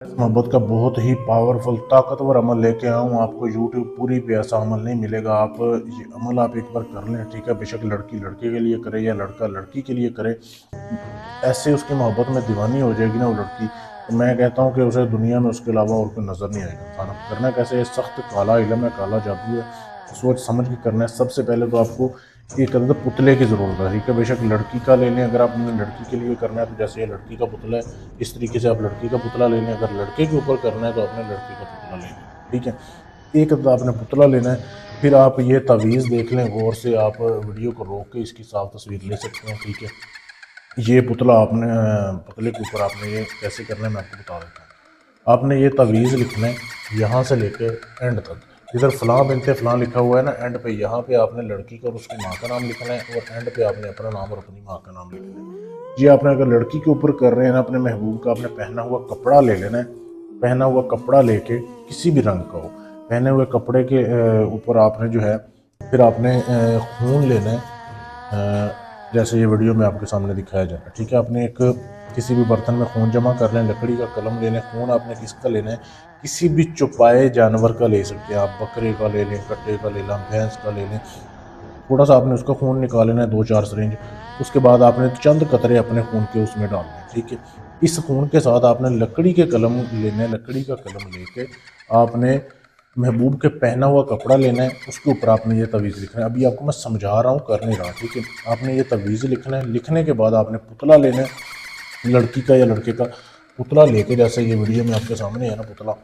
मोहब्बत का बहुत ही पावरफुल ताकतवर अमल लेके आया हूँ आपको। यूट्यूब पूरी पे ऐसा अमल नहीं मिलेगा। आप ये अमल आप एक बार कर लें, ठीक है। बेशक लड़की लड़के के लिए करे या लड़का लड़की के लिए करे, ऐसे उसकी मोहब्बत में दीवानी हो जाएगी ना वो लड़की, तो मैं कहता हूँ कि उसे दुनिया में उसके अलावा और कोई नज़र नहीं आएगा इंसान। अब करना कैसे है, सख्त काला इलम है, काला जादू है, सोच समझ के करना है। सबसे पहले तो आपको एक अंदर पुतले की ज़रूरत है, ठीक है। बेशक लड़की का ले लें, अगर आपने लड़की के लिए करना है तो जैसे ये लड़की का पुतला है, इस तरीके से आप लड़की का पुतला ले लें। अगर लड़के के ऊपर करना है तो आपने लड़के का पुतला ले लें, ठीक है। एक तो आपने पुतला लेना है, फिर आप ये तावीज़ देख लें गौर से। आप वीडियो को रोक के इसकी साफ तस्वीर ले सकते हैं, ठीक है। ये पुतला आपने पुतले के ऊपर आपने ये कैसे करना है मैं आपको बता देता हूँ। आपने ये तावीज़ लिखना है यहाँ से लेके एंड तक। इधर फ़लाँ बिनते फ़लाँ लिखा हुआ है ना, एंड पे यहाँ पे आपने लड़की का और उसकी माँ का नाम लिखना है, और एंड पे आपने अपना नाम और अपनी माँ का नाम लिखना है। जी आपने अगर लड़की के ऊपर कर रहे हैं ना, अपने महबूब का आपने पहना हुआ कपड़ा ले लेना है। पहना हुआ कपड़ा लेके किसी भी रंग का हो, पहने हुए कपड़े के ऊपर आपने जो है फिर आपने खून लेना है, जैसे ये वीडियो में आपके सामने दिखाया जा रहा है, ठीक है। आपने एक किसी भी बर्तन में खून जमा कर लें, लकड़ी का कलम ले लें। खून आपने किसका लेना है, किसी भी चौपाए जानवर का ले सकते हैं आप। बकरे का ले लें, कट्टे का ले लें, भैंस का ले लें। थोड़ा सा आपने उसका खून निकाल लेना है, 2-4 सिरिंज। उसके बाद आपने चंद कतरे अपने खून के उसमें डालने हैं, ठीक है। इस खून के साथ आपने लकड़ी के कलम लेने, लकड़ी का कलम लेके आपने महबूब के पहना हुआ कपड़ा लेना है, उसके ऊपर आपने ये तवीज़ लिखना है। अभी आपको मैं समझा रहा हूँ, कर नहीं रहा, ठीक है। आपने ये तवीज़ लिखना है। लिखने के बाद आपने पुतला लेना है, लड़की का या लड़के का पुतला लेके, जैसे ये वीडियो में आपके सामने है ना पुतला,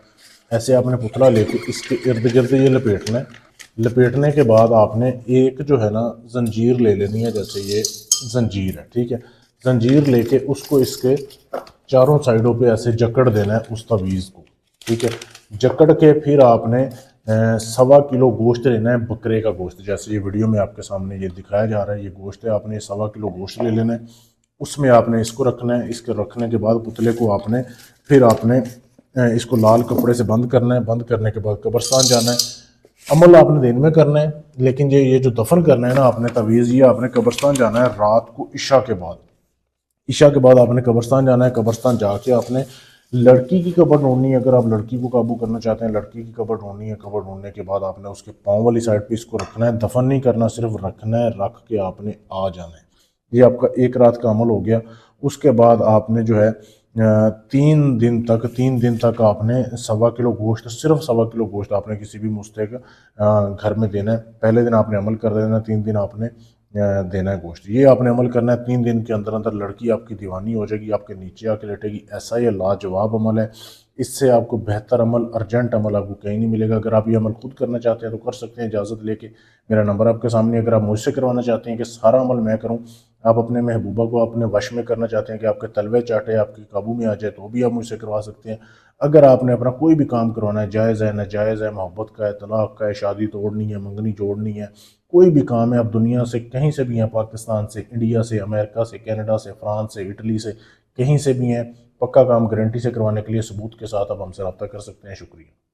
ऐसे आपने पुतला लेके इसके इर्द गिर्द ये लपेटना है। लपेटने के बाद आपने एक जो है ना जंजीर ले लेनी है, जैसे ये जंजीर है, ठीक है। जंजीर लेके उसको इसके चारों साइडों पे ऐसे जकड़ देना है उस तवीज़ को, ठीक है। जकड़ के फिर आपने 1.25 किलो गोश्त लेना है, बकरे का गोश्त। जैसे ये वीडियो में आपके सामने ये दिखाया जा रहा है, ये गोश्त है। आपने 1.25 किलो गोश्त ले लेना है, उसमें आपने इसको रखना है। इसके रखने के बाद पुतले को आपने फिर आपने इसको लाल कपड़े से बंद करना है। बंद करने के बाद कब्रस्तान जाना है। अमल आपने दिन में करना है, लेकिन ये जो दफन करना है ना आपने तवीज़, ये आपने कब्रस्तान जाना है रात को ईशा के बाद। ईशा के बाद आपने कब्रस्तान जाना है। कब्रस्तान जाके आपने लड़की की कब्र ढूंढनी है। अगर आप लड़की को काबू करना चाहते हैं, लड़की की कब्र ढूंढनी है। कब्र ढूंढने के बाद आपने उसके पाँव वाली साइड पे इसको रखना है। दफन नहीं करना, सिर्फ रखना है। रख के आपने आ जाना है। ये आपका एक रात का अमल हो गया। उसके बाद आपने जो है 3 दिन तक आपने 1.25 किलो गोश्त, सिर्फ 1.25 किलो गोश्त आपने किसी भी मुस्तक घर में देना है। पहले दिन आपने अमल कर देना, 3 दिन आपने देना है गोश्त। ये आपने अमल करना है। 3 दिन के अंदर अंदर लड़की आपकी दीवानी हो जाएगी, आपके नीचे आके लेटेगी। ऐसा ये लाजवाब अमल है। इससे आपको बेहतर अमल, अर्जेंट अमल आपको कहीं नहीं मिलेगा। अगर आप ये अमल खुद करना चाहते हैं तो कर सकते हैं इजाज़त लेके। मेरा नंबर आपके सामने। अगर आप मुझसे करवाना चाहते हैं कि सारा अमल मैं करूं, आप अपने महबूबा को अपने वश में करना चाहते हैं कि आपके तलवे चाटे, आपके काबू में आ जाए, तो भी आप मुझसे करवा सकते हैं। अगर आपने अपना कोई भी काम करवाना है, जायज़ है नाजायज़ है, मोहब्बत का है, तलाक का है, शादी तोड़नी है, मंगनी जोड़नी है, कोई भी काम है, आप दुनिया से कहीं से भी हैं, पाकिस्तान से, इंडिया से, अमेरिका से, कनाडा से, फ्रांस से, इटली से, कहीं से भी हैं, पक्का काम गारंटी से करवाने के लिए सबूत के साथ आप हमसे रब्ता कर सकते हैं। शुक्रिया।